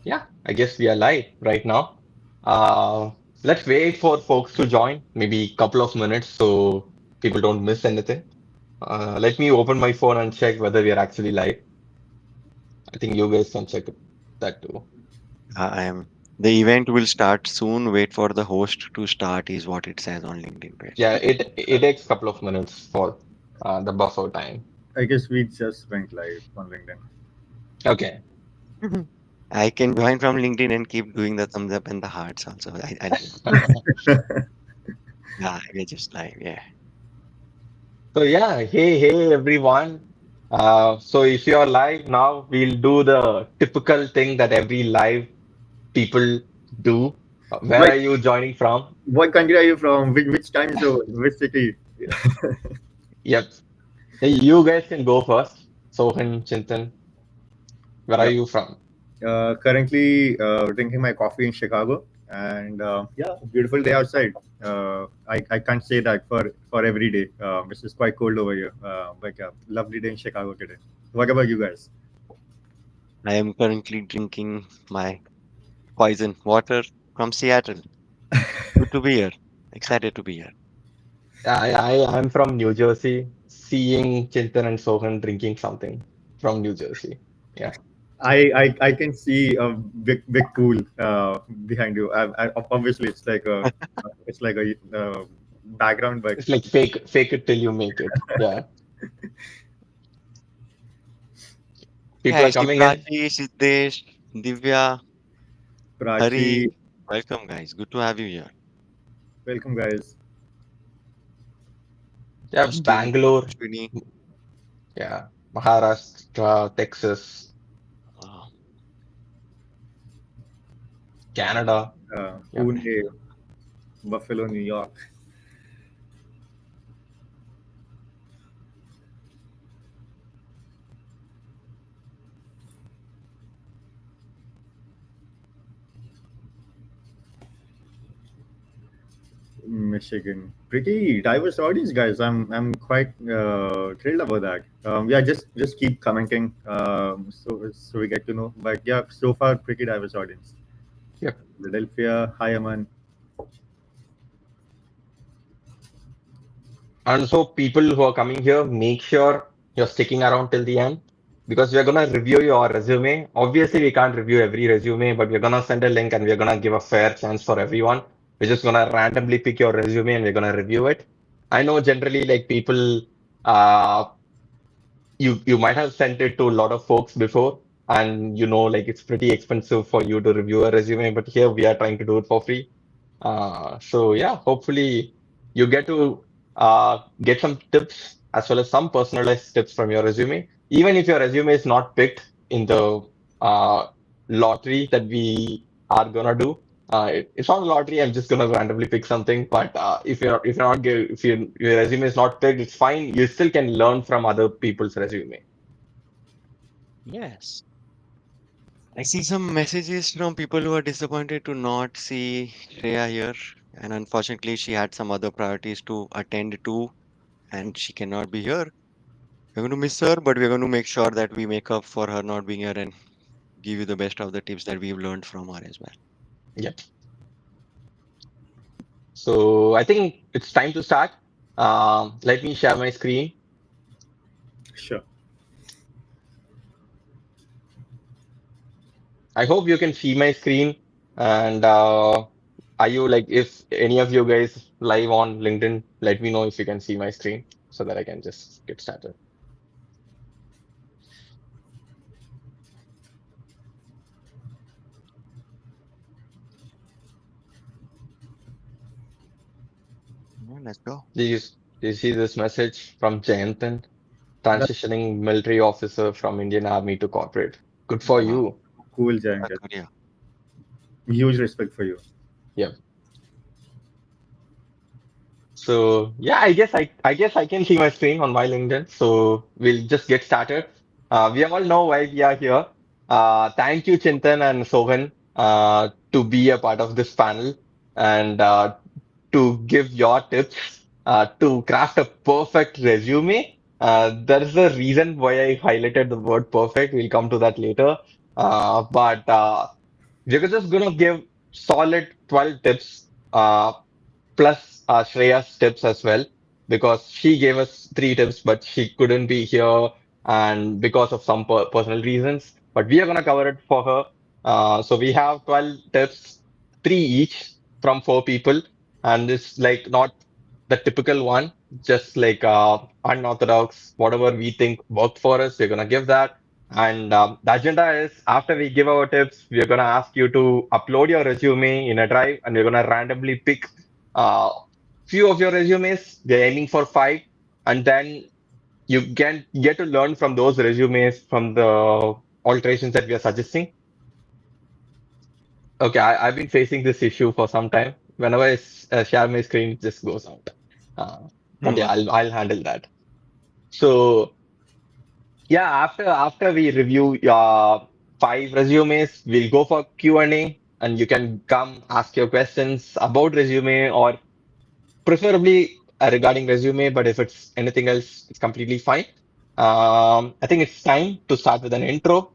Yeah, I guess we are live right now. Uh, let's wait for folks to join, maybe a couple of minutes so people don't miss anything. Let me open my phone and check whether we are actually live. I think you guys can check that too. I am. The event will start soon. Wait for the host to start, is what it says on LinkedIn page. Yeah, it takes a couple of minutes for the buffer time. I guess we just went live on LinkedIn. Okay. Mhm. I can join from LinkedIn and keep doing the thumbs up and the hearts also. I yeah, we're just live. Yeah. So yeah, hey everyone. So if you are live now, we'll do the typical thing that every live people do. Where Wait, are you joining from? what country are you from? Which time zone? Which city? Yep. Hey, you guys can go first. Sohan, Chintan, where are Yeah. you from? Currently drinking my coffee in Chicago, and yeah, beautiful day outside. I can't say that for every day. Which is quite cold over here. But yeah, lovely day in Chicago today. What about you guys? I am currently drinking my poison water from Seattle. Good to be here. Excited to be here. I'm from New Jersey. Seeing Chintan and Sohan drinking something from New Jersey. Yeah. I can see a big pool behind you. Obviously, it's like a background, but It's like fake it till you make it. Yeah. People Hi, are Shri coming in. Prachi, Siddesh, Divya, Prachi, Hari. Welcome, guys. Good to have you here. welcome guys. Yeah, Ashwini, Bangalore. Ashwini. Yeah. Maharashtra, Texas, Uh, Canada. Yeah. Pune, Buffalo, New York. Michigan. Pretty diverse audience, guys. I'm quite thrilled about that. Yeah, just keep commenting, so we get to know. But yeah, so far pretty diverse audience. Yep. Philadelphia, hi Aman. And so people who are coming here, make sure you're sticking around till the end because we're gonna review your resume. Obviously, we can't review every resume, but we're gonna send a link and we're gonna give a fair chance for everyone. We're just gonna randomly pick your resume and we're gonna review it. I know generally like people, uh, you might have sent it to a lot of folks before, and you know like it's pretty expensive for you to review a resume, but here we are trying to do it for free. So yeah, hopefully you get to get some tips as well as some personalized tips from your resume. Even if your resume is not picked in the uh, lottery that we are gonna do, it's not a lottery. I'm just gonna randomly pick something. But if you're not if your resume is not picked, it's fine. You still can learn from other people's resume. yes. I see some messages from people who are disappointed to not see Shreya here. And unfortunately, she had some other priorities to attend to, and she cannot be here. We're going to miss her, but we're going to make sure that we make up for her not being here and give you the best of the tips that we've learned from her as well. Yep. So I think it's time to start. Let me share my screen. Sure. I hope you can see my screen. And are you like, if any of you guys live on LinkedIn, let me know if you can see my screen so that I can just get started. Yeah, let's go. Do you see this message from Jayantan, That's transitioning military officer from Indian Army to corporate? Good for Wow, you. cool, Jayank. that's good. Yeah. Huge respect for you. Yeah. So yeah, I guess I can see my screen on my LinkedIn. So we'll just get started. We all know why we are here. Thank you, Chintan and Sohan, to be a part of this panel and to give your tips to craft a perfect resume. There is a reason why I highlighted the word perfect. We'll come to that later. But we're just gonna give solid 12 tips, plus Shreya's tips as well, because she gave us three tips, but she couldn't be here and because of some personal reasons. But we are gonna cover it for her. So we have 12 tips, three each from four people, and it's like not the typical one, just like unorthodox, whatever we think worked for us, we're gonna give that. And the agenda is after we give our tips, we're going to ask you to upload your resume in a drive and we're going to randomly pick few of your resumes. We're aiming for five. And then you can get to learn from those resumes from the alterations that we are suggesting. Okay, I've been facing this issue for some time. Whenever I share my screen, it just goes out. Uh, but yeah, I'll handle that. So yeah, after we review your five resumes, we'll go for Q&A and you can come ask your questions about resume or preferably regarding resume, but if it's anything else, it's completely fine. I think it's time to start with an intro.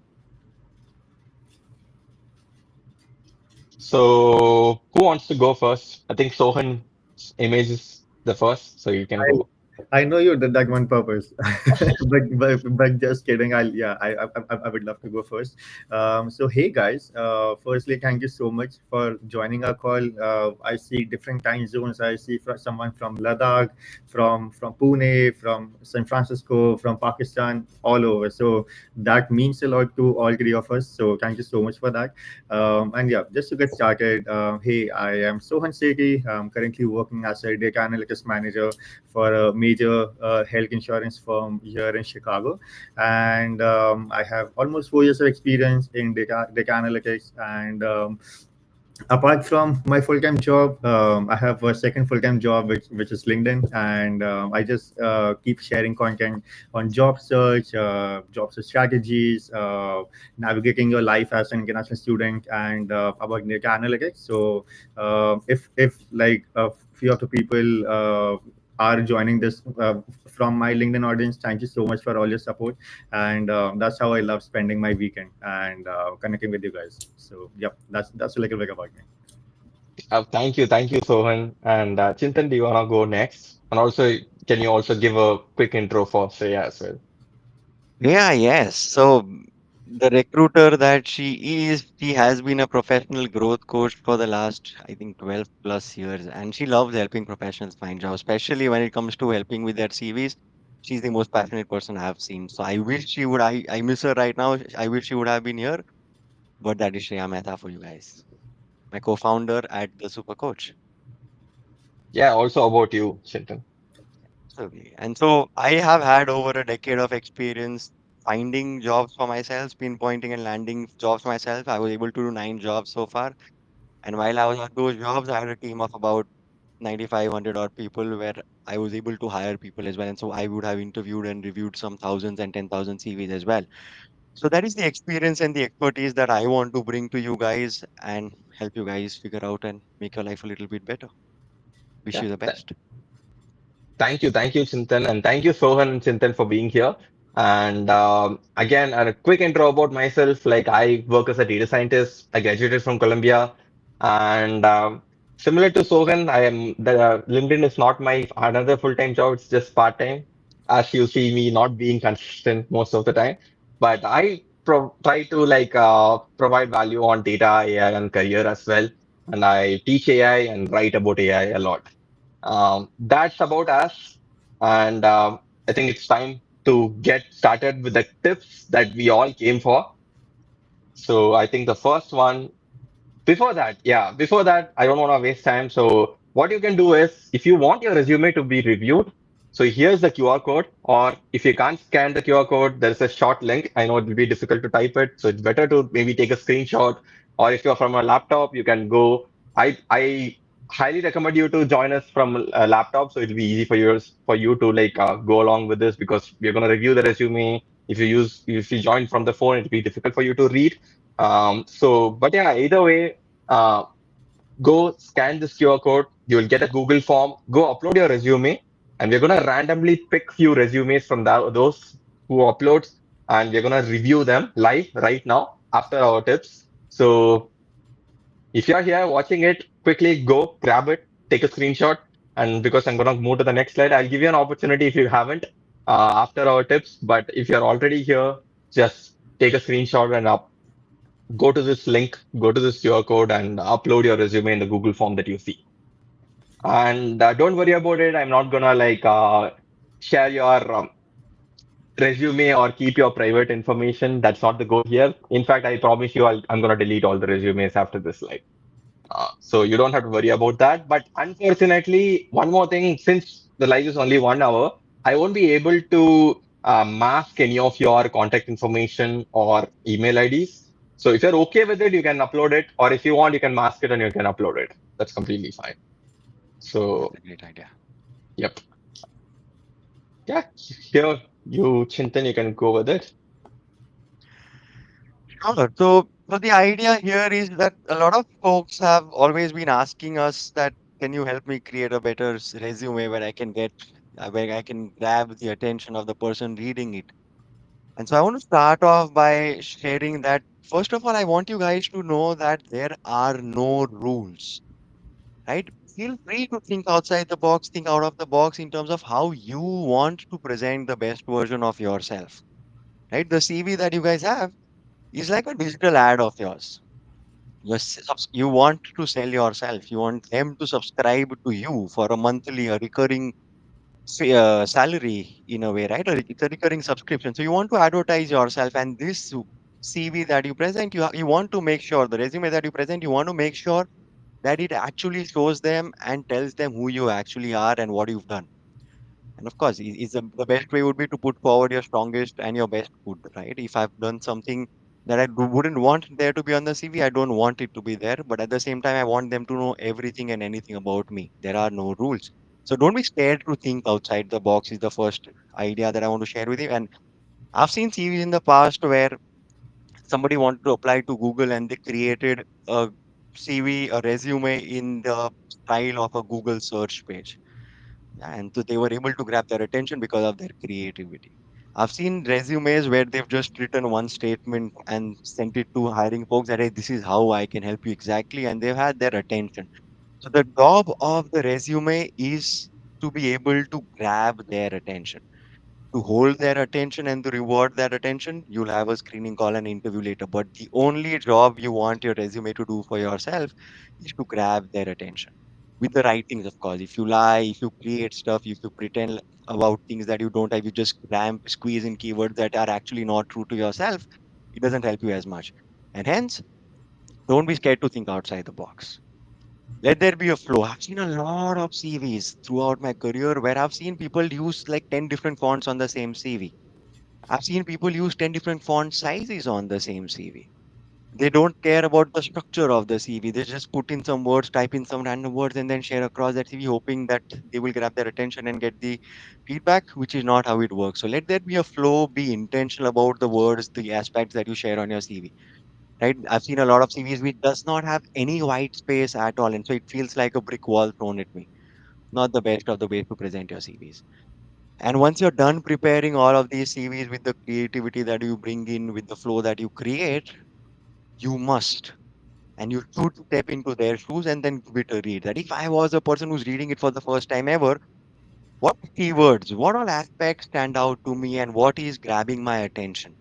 So who wants to go first? I think Sohan's image is the first, so you can go. I know you did that on purpose, but just kidding. I would love to go first. So hey guys, firstly thank you so much for joining our call. I see different time zones. I see someone from Ladakh, from Pune, from San Francisco, from Pakistan, all over. So that means a lot to all three of us. So thank you so much for that. And yeah, just to get started, hey, I am Sohan Sethi. I'm currently working as a data analytics manager for a major health insurance firm here in Chicago. And I have almost 4 years of experience in data analytics. And apart from my full-time job, I have a second full-time job, which is LinkedIn. And I just keep sharing content on job search strategies, navigating your life as an international student, and about data analytics. So if like a few of the people are joining this from my LinkedIn audience, thank you so much for all your support. And that's how I love spending my weekend and connecting with you guys. So yep, that's a little bit about me. Thank you, Sohan. And Chintan, do you wanna go next? And also, can you also give a quick intro for Shreya as well? Yeah, yes. So the recruiter that she has been a professional growth coach for the last, I think, 12 plus years, and she loves helping professionals find jobs, especially when it comes to helping with their CVs. She's the most passionate person I have seen. So I wish she would. I miss her right now. I wish she would have been here. But that is Shreya Mehta for you guys, my co-founder at the Super Coach. Yeah, also about you, Chintan. Absolutely. And so I have had over a decade of experience finding jobs for myself, pinpointing and landing jobs myself. I was able to do 9 jobs so far. And while I was on those jobs, I had a team of about 9,500 odd people where I was able to hire people as well. And so I would have interviewed and reviewed some thousands and 10,000 CVs as well. So that is the experience and the expertise that I want to bring to you guys and help you guys figure out and make your life a little bit better. Wish Yeah. you the best. Thank you, Chintan, and thank you, Sohan and Chintan, for being here. And again, a quick intro about myself. Like, I work as a data scientist. I graduated from Columbia, and similar to Sohan, I am the LinkedIn is not my another full-time job. It's just part-time, as you see me not being consistent most of the time. But I try to like provide value on data, AI, and career as well. And I teach AI and write about AI a lot. That's about us. And I think it's time to get started with the tips that we all came for. So I think the first one before that, I don't want to waste time. So what you can do is, if you want your resume to be reviewed, so here's the QR code, or if you can't scan the QR code, there's a short link. I know it will be difficult to type it, so it's better to maybe take a screenshot, or if you're from a laptop, you can go. I highly recommend you to join us from a laptop, so it'll be easy for you to like go along with this because we're gonna review the resume. If you join from the phone, it'll be difficult for you to read. But yeah, either way, uh, go scan this QR code. You will get a Google form. Go upload your resume, and we're gonna randomly pick few resumes from those who uploads, and we're gonna review them live right now after our tips. So If you're here watching it, quickly go grab it, take a screenshot. And because I'm going to move to the next slide, I'll give you an opportunity if you haven't after our tips. But if you're already here, just take a screenshot and go to this link, go to this QR code and upload your resume in the Google form that you see. And don't worry about it. I'm not gonna share your resume or keep your private information. That's not the goal here. In fact, I promise you, I'm gonna delete all the resumes after this live. So you don't have to worry about that. But unfortunately, one more thing, since the live is only 1 hour, I won't be able to mask any of your contact information or email IDs. So if you're okay with it, you can upload it, or if you want, you can mask it and you can upload it. That's completely fine. That's So, a great idea. yep. Yeah, here you, Chintan, you can go with it. Sure. So the idea here is that a lot of folks have always been asking us that, can you help me create a better resume where I can get, where I can grab the attention of the person reading it. And so I want to start off by sharing that, first of all, I want you guys to know that there are no rules, right? Feel free to think outside the box, think out of the box in terms of how you want to present the best version of yourself, right? The CV that you guys have is like a digital ad of yours. You want to sell yourself. You want them to subscribe to you for a monthly, a recurring salary in a way, right? It's a recurring subscription. So you want to advertise yourself, and this CV that you present, you want to make sure the resume that you present, you want to make sure that it actually shows them and tells them who you actually are and what you've done. And of course, the best way would be to put forward your strongest and your best foot, right? If I've done something that wouldn't want there to be on the CV, I don't want it to be there. But at the same time, I want them to know everything and anything about me. There are no rules. So don't be scared to think outside the box, is the first idea that I want to share with you. And I've seen CVs in the past where somebody wanted to apply to Google and they created a CV, a resume in the style of a Google search page, and so they were able to grab their attention because of their creativity. I've seen resumes where they've just written one statement and sent it to hiring folks that, hey, this is how I can help you exactly, and they've had their attention. So the job of the resume is to be able to grab their attention, to hold their attention and to reward their attention. You'll have a screening call and interview later. But the only job you want your resume to do for yourself is to grab their attention. With the right things, of course. If you lie, if you create stuff, if you pretend about things that you don't have, you just squeeze in keywords that are actually not true to yourself, it doesn't help you as much. And hence, don't be scared to think outside the box. Let there be a flow. I've seen a lot of CVs throughout my career where I've seen people use like 10 different fonts on the same CV. I've seen people use 10 different font sizes on the same CV. They don't care about the structure of the CV. They just put in some words, type in some random words, and then share across that CV, hoping that they will grab their attention and get the feedback, which is not how it works. So let there be a flow, be intentional about the words, the aspects that you share on your CV. Right? I've seen a lot of CVs which does not have any white space at all. And so it feels like a brick wall thrown at me. Not the best of the way to present your CVs. And once you're done preparing all of these CVs with the creativity that you bring in, with the flow that you create, you must and you should step into their shoes and then give it a read. That if I was a person who's reading it for the first time ever, what keywords, what all aspects stand out to me and what is grabbing my attention?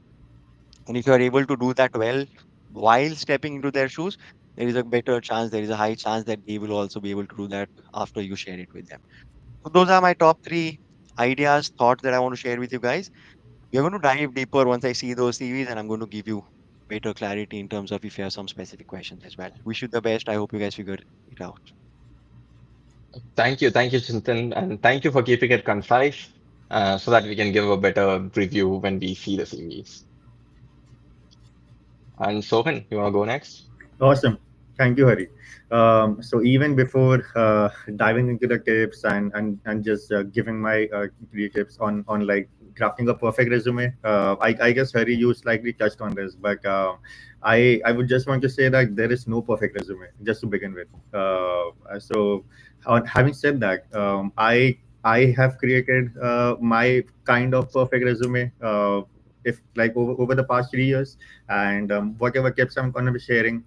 And if you are able to do that well while stepping into their shoes, there is a better chance, there is a high chance that they will also be able to do that after you share it with them. So those are my top three ideas, thoughts that I want to share with you guys. We're going to dive deeper once I see those CVs, and I'm going to give you better clarity in terms of if you have some specific questions as well. Wish you the best. I hope you guys figure it out. Thank you, Chintan, and thank you for keeping it concise, so that we can give a better review when we see the series. And Sohan, you wanna go next? Awesome. Thank you, Hari. So even before diving into the tips and just giving my three tips on like crafting a perfect resume, I guess Hari, you slightly touched on this, but I would just want to say that there is no perfect resume just to begin with. So having said that, I have created my kind of perfect resume. If like over the past 3 years, and whatever tips I'm going to be sharing,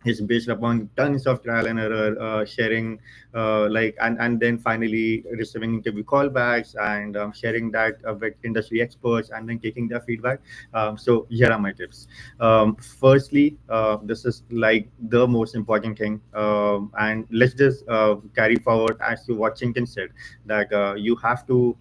is based upon tons of trial and error, sharing, and then finally receiving interview callbacks and sharing that with industry experts and then taking their feedback. So here are my tips. Firstly, this is like the most important thing, and let's just carry forward as to what Chintan said, that you have to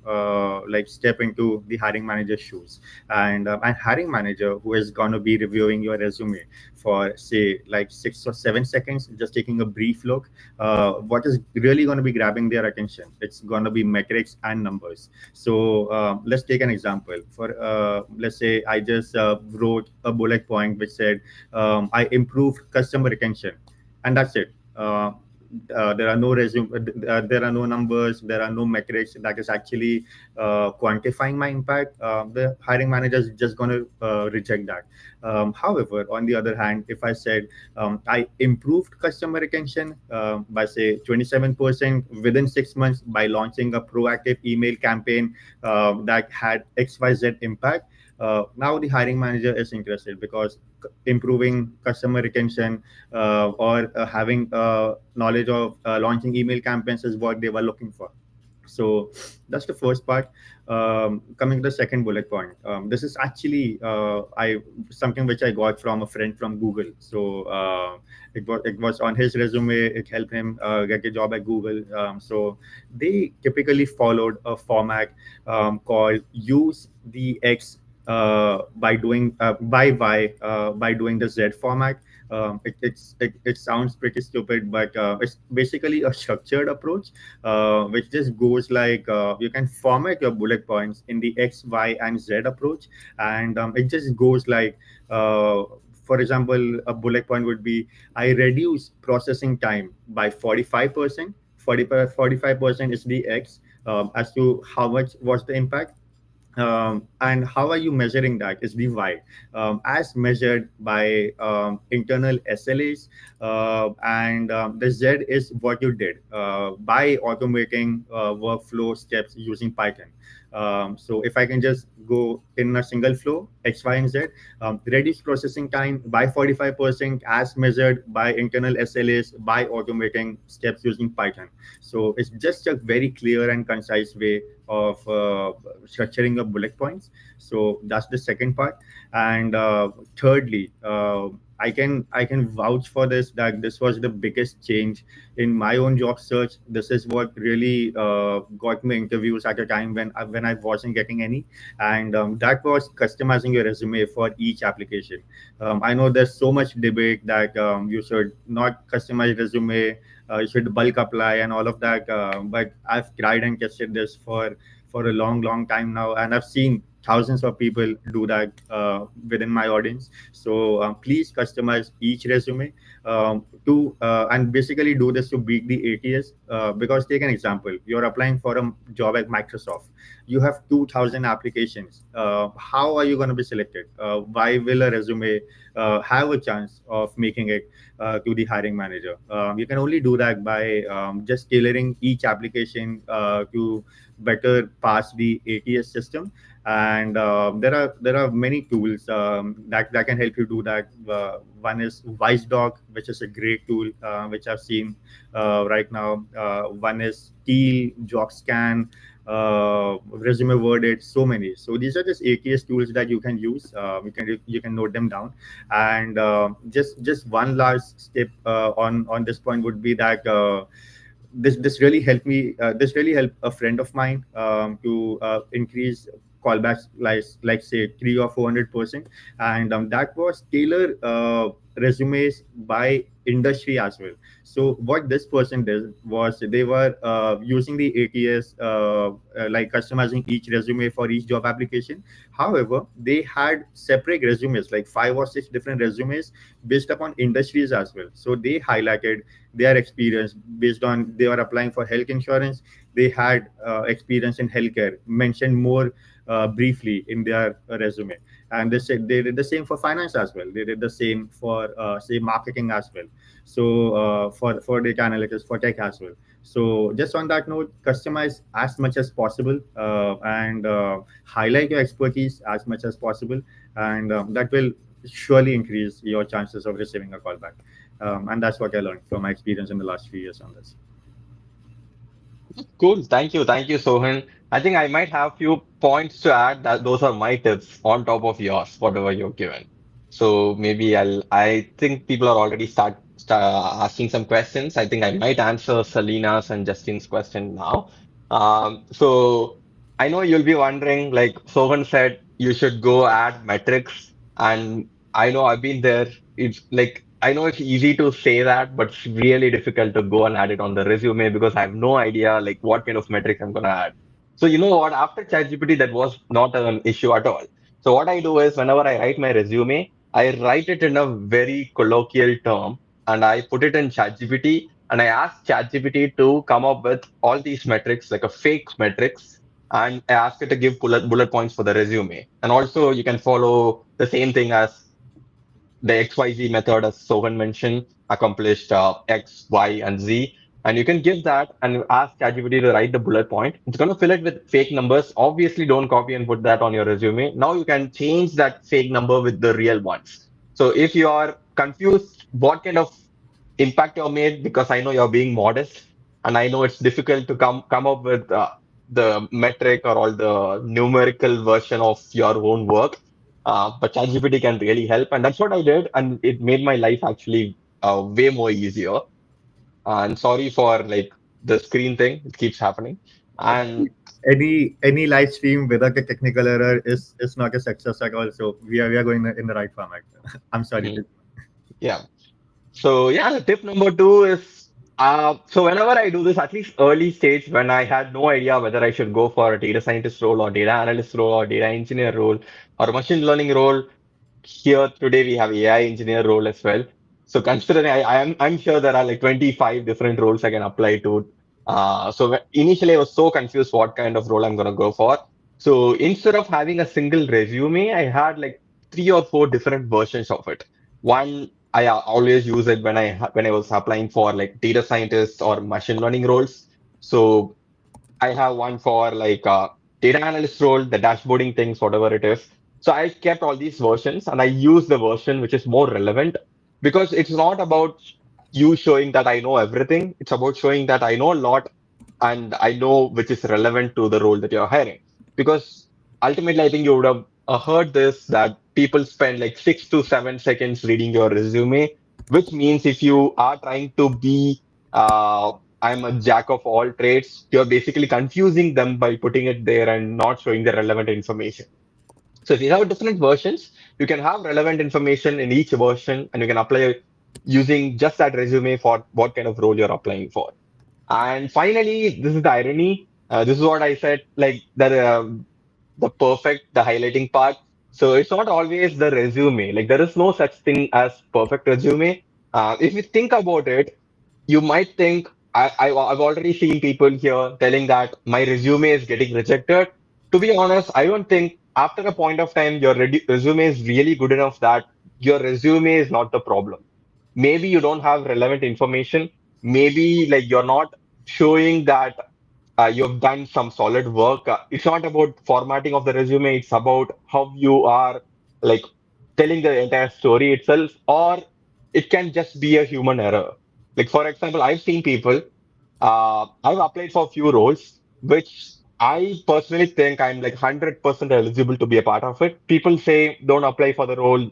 like step into the hiring manager's shoes, and hiring manager who is going to be reviewing your resume for say like 6 or 7 seconds, just taking a brief look. What is really going to be grabbing their attention? It's going to be metrics and numbers. So let's take an example. For let's say I just wrote a bullet point which said I improved customer retention, and that's it. There are no resume, there are no numbers, there are no metrics that is actually quantifying my impact. The hiring manager is just going to reject that. However, on the other hand, if I said I improved customer retention by say 27% within 6 months by launching a proactive email campaign that had XYZ impact, now the hiring manager is interested because improving customer retention or having knowledge of launching email campaigns is what they were looking for. So that's the first part. Coming to the second bullet point, this is actually I something which I got from a friend from Google. So it was on his resume. It helped him get a job at Google. So they typically followed a format called use the X by doing by Y by doing the Z format. It sounds pretty stupid, but it's basically a structured approach, which just goes like you can format your bullet points in the X, Y, and Z approach, and it just goes like. For example, a bullet point would be I reduce processing time by 45%. 45% is the X, as to how much was the impact, and how are you measuring that is the Y, as measured by internal SLAs, and the Z is what you did by automating workflow steps using Python. So if I can just go in a single flow, X, Y, and Z, reduce processing time by 45% as measured by internal SLAs by automating steps using Python. So it's just a very clear and concise way of structuring your bullet points. So that's the second part. And thirdly, I can vouch for this, that this was the biggest change in my own job search. This is what really got me interviews at a time when I wasn't getting any, and that was customizing your resume for each application. I know there's so much debate that you should not customize resume, you should bulk apply and all of that. But I've tried and tested this for a long, long time now, and I've seen thousands of people do that within my audience. So please customize each resume to and basically do this to beat the ATS. Because take an example, you're applying for a job at Microsoft. You have 2,000 applications. How are you going to be selected? Why will a resume have a chance of making it to the hiring manager? You can only do that by just tailoring each application to better pass the ATS system. And there are many tools that can help you do that. One is WiseDoc, which is a great tool which I've seen right now. One is Teal, JobScan, Resume Worded, so many. So these are just ATS tools that you can use. You can note them down. And just one last step on this point would be that. This really helped me. This really helped a friend of mine to increase callbacks like say 300 or 400%, and that was tailor resumes by industry as well. So what this person did was they were using the ATS, like customizing each resume for each job application. However, they had separate resumes, like 5 or 6 different resumes based upon industries as well. So they highlighted their experience based on they were applying for health insurance. They had experience in healthcare, mentioned more briefly in their resume. And they said they did the same for finance as well. They did the same for say marketing as well. So for data analytics, for tech as well. So just on that note, customize as much as possible, and highlight your expertise as much as possible, and that will surely increase your chances of receiving a call back. And that's what I learned from my experience in the last 3 years on this. Cool. Thank you. Thank you, Sohan. I think I might have few points to add that those are my tips on top of yours, whatever you've given. So maybe I think people are already start asking some questions. I think I might answer Selina's and Justin's question now. So I know you'll be wondering, like Sohan said, you should go add metrics. And I know I've been there. It's like, I know it's easy to say that, but it's really difficult to go and add it on the resume because I have no idea like what kind of metrics I'm gonna add. So you know what? After ChatGPT, that was not an issue at all. So what I do is whenever I write my resume, I write it in a very colloquial term and I put it in ChatGPT and I ask ChatGPT to come up with all these metrics, like a fake metrics, and I ask it to give bullet points for the resume. And also you can follow the same thing as the XYZ method, as Sohan mentioned, accomplished X, Y, and Z. And you can give that and ask ChatGPT to write the bullet point. It's going to fill it with fake numbers. Obviously, don't copy and put that on your resume. Now you can change that fake number with the real ones. So if you are confused what kind of impact you're made, because I know you're being modest and I know it's difficult to come up with the metric or all the numerical version of your own work, but ChatGPT can really help, and that's what I did, and it made my life actually way more easier. And sorry for like the screen thing; it keeps happening. And Any live stream without a technical error is not a success at all. So we are going in the right format. I'm sorry. mhm, yeah, so yeah, the tip number two is so whenever I do this, at least early stage when I had no idea whether I should go for a data scientist role or data analyst role or data engineer role or machine learning role. Here today we have AI engineer role as well. So considering I'm sure there are like 25 different roles I can apply to. So initially I was so confused what kind of role I'm gonna go for. So instead of having a single resume, I had like three or four different versions of it. One, I always use it when I was applying for like data scientist or machine learning roles. So I have one for like data analyst role, the dashboarding things, whatever it is. So I kept all these versions and I use the version which is more relevant because it's not about you showing that I know everything. It's about showing that I know a lot and I know which is relevant to the role that you're hiring. Because ultimately, I think you would have heard this that people spend like 6 to 7 seconds reading your resume, which means if you are trying to be I'm a jack of all trades. You're basically confusing them by putting it there and not showing the relevant information. So if you have different versions, you can have relevant information in each version and you can apply using just that resume for what kind of role you're applying for. And finally, this is the irony. This is what I said, like the perfect, the highlighting part. So it's not always the resume. Like there is no such thing as perfect resume. If you think about it, you might think I've already seen people here telling that my resume is getting rejected. To be honest, I don't think after a point of time your resume is really good enough that your resume is not the problem. Maybe you don't have relevant information. Maybe like you're not showing that you've done some solid work. It's not about formatting of the resume. It's about how you are like telling the entire story itself, or it can just be a human error. Like for example, I've seen people. I've applied for a few roles, which I personally think I'm like 100% eligible to be a part of it. People say don't apply for the role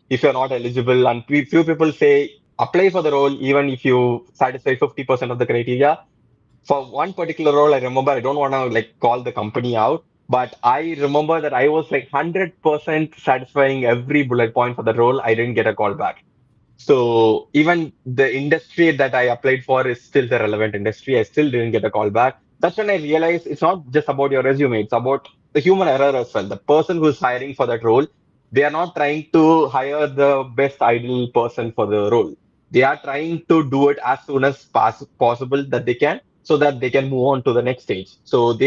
if you're not eligible, and few people say apply for the role even if you satisfy 50% of the criteria. For one particular role, I remember, I don't want to like call the company out, but I remember that I was like 100% satisfying every bullet point for the role. I didn't get a call back. So even the industry that I applied for is still the relevant industry. I still didn't get a call back. That's when I realized it's not just about your resume. It's about the human error as well. The person who's hiring for that role, they are not trying to hire the best ideal person for the role. They are trying to do it as soon as possible that they can so that they can move on to the next stage. So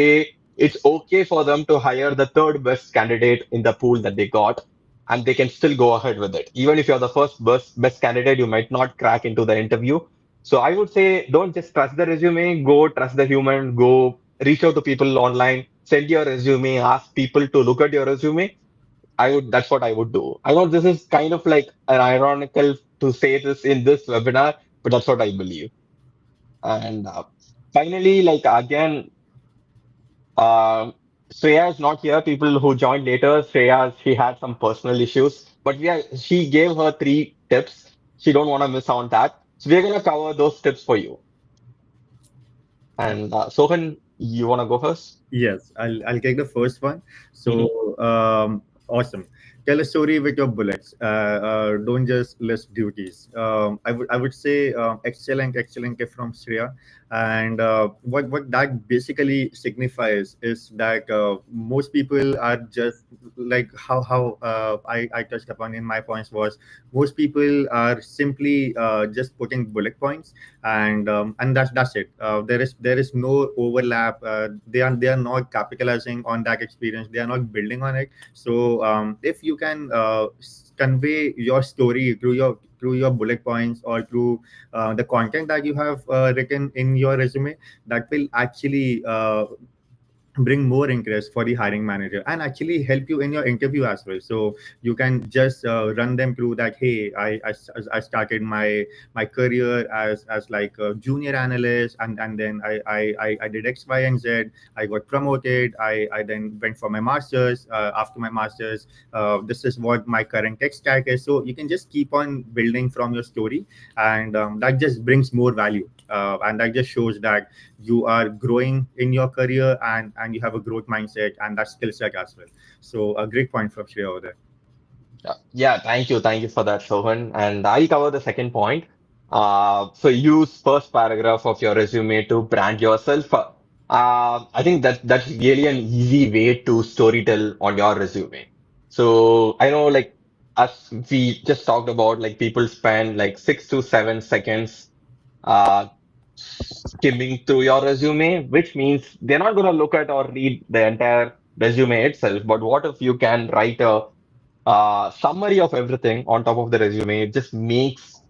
it's okay for them to hire the third best candidate in the pool that they got and they can still go ahead with it. Even if you're the first best candidate, you might not crack into the interview. So I would say don't just trust the resume, go trust the human, go reach out to people online, send your resume, ask people to look at your resume. That's what I would do. I know this is kind of like an ironical to say this in this webinar, but that's what I believe. And finally, like again, um, Shreya is not here. People who joined later, Shreya, she had some personal issues, but she gave her 3 tips. She don't want to miss on that. So we're gonna cover those tips for you. And Sohan, you wanna go first? Yes, I'll take the first one. Hmm. So awesome. Tell a story with your bullets. Don't just list duties. I would say excellent tip from Shreya. And what that basically signifies is that most people are just like how I touched upon in my points was most people are simply just putting bullet points, and that's it. There is no overlap. They are not capitalizing on that experience. They are not building on it. So if you can convey your story through your bullet points or through the content that you have written in your resume, that will actually bring more interest for the hiring manager and actually help you in your interview as well. So you can just run them through that. Hey, I started my career as like a junior analyst, and then I did X, Y, and Z. I got promoted. I then went for my masters. After my masters, this is what my current tech stack is. So you can just keep on building from your story, and that just brings more value. And that just shows that you are growing in your career, and you have a growth mindset and that skill set as well. So a great point from Shreya over there. Yeah, thank you for that, Sohan. And I'll cover the second point. So use first paragraph of your resume to brand yourself. I think that's really an easy way to storytell on your resume. So I know, like, as we just talked about, like people spend like 6 to 7 seconds uh, skimming through your resume, which means they're not going to look at or read the entire resume itself. But what if you can write a summary of everything on top of the resume? It just makes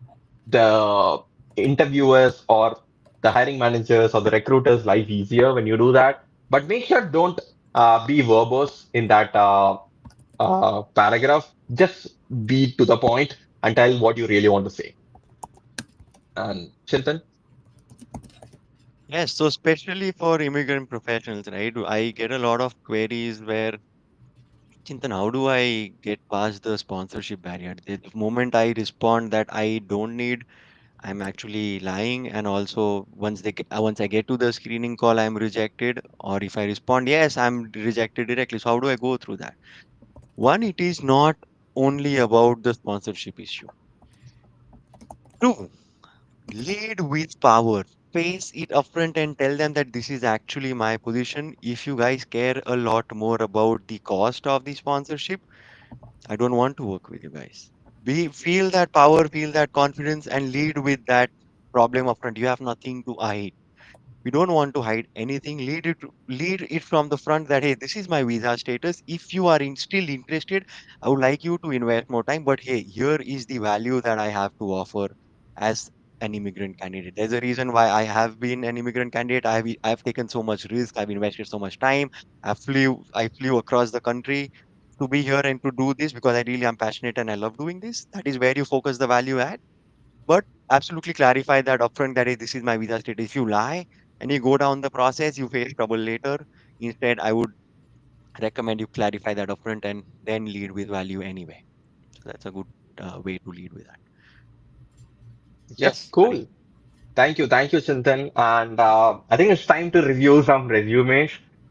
the interviewers or the hiring managers or the recruiters' life easier when you do that. But make sure don't be verbose in that paragraph. Just be to the point and tell what you really want to say. And Chintan? Yes, so especially for immigrant professionals, right? I get a lot of queries where, Chintan, how do I get past the sponsorship barrier? The moment I respond that I don't need, I'm actually lying. And also, once I get to the screening call, I'm rejected. Or if I respond yes, I'm rejected directly. So how do I go through that? One, it is not only about the sponsorship issue. Two, lead with power. Face it upfront and tell them that this is actually my position. If you guys care a lot more about the cost of the sponsorship, I don't want to work with you guys. Feel that power, feel that confidence, and lead with that problem upfront. You have nothing to hide. We don't want to hide anything. Lead it from the front that hey, this is my visa status. If you are still interested, I would like you to invest more time. But hey, here is the value that I have to offer as an immigrant candidate. There's a reason why I have been an immigrant candidate. I've taken so much risk. I've invested so much time. I flew across the country to be here and to do this because I really am passionate and I love doing this. That is where you focus the value at, but absolutely clarify that upfront that hey, this is my visa status. If you lie and you go down the process, you face trouble later. Instead, I would recommend you clarify that upfront and then lead with value anyway. So that's a good way to lead with that. Yeah, Yes, buddy. cool. Thank you, Chintan. And I think it's time to review some resumes.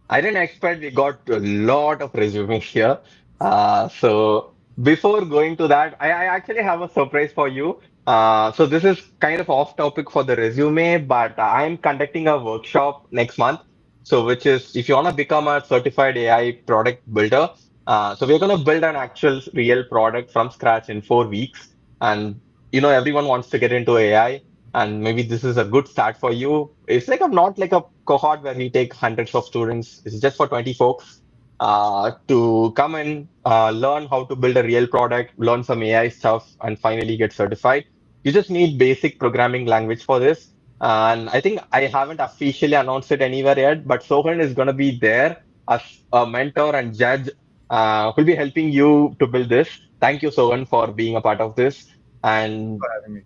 I didn't expect we got a lot of resumes here. So before going to that, I actually have a surprise for you. So this is kind of off topic for the resume, but I'm conducting a workshop next month. So which is if you want to become a certified AI product builder, so we're going to build an actual real product from scratch in 4 weeks. And everyone wants to get into AI, and maybe this is a good start for you. It's like not like a cohort where we take hundreds of students. It's just for 20 folks to come and learn how to build a real product, learn some AI stuff, and finally get certified. You just need basic programming language for this. And I think I haven't officially announced it anywhere yet, but Sohan is going to be there as a mentor and judge who'll be helping you to build this. Thank you, Sohan, for being a part of this. And for having me.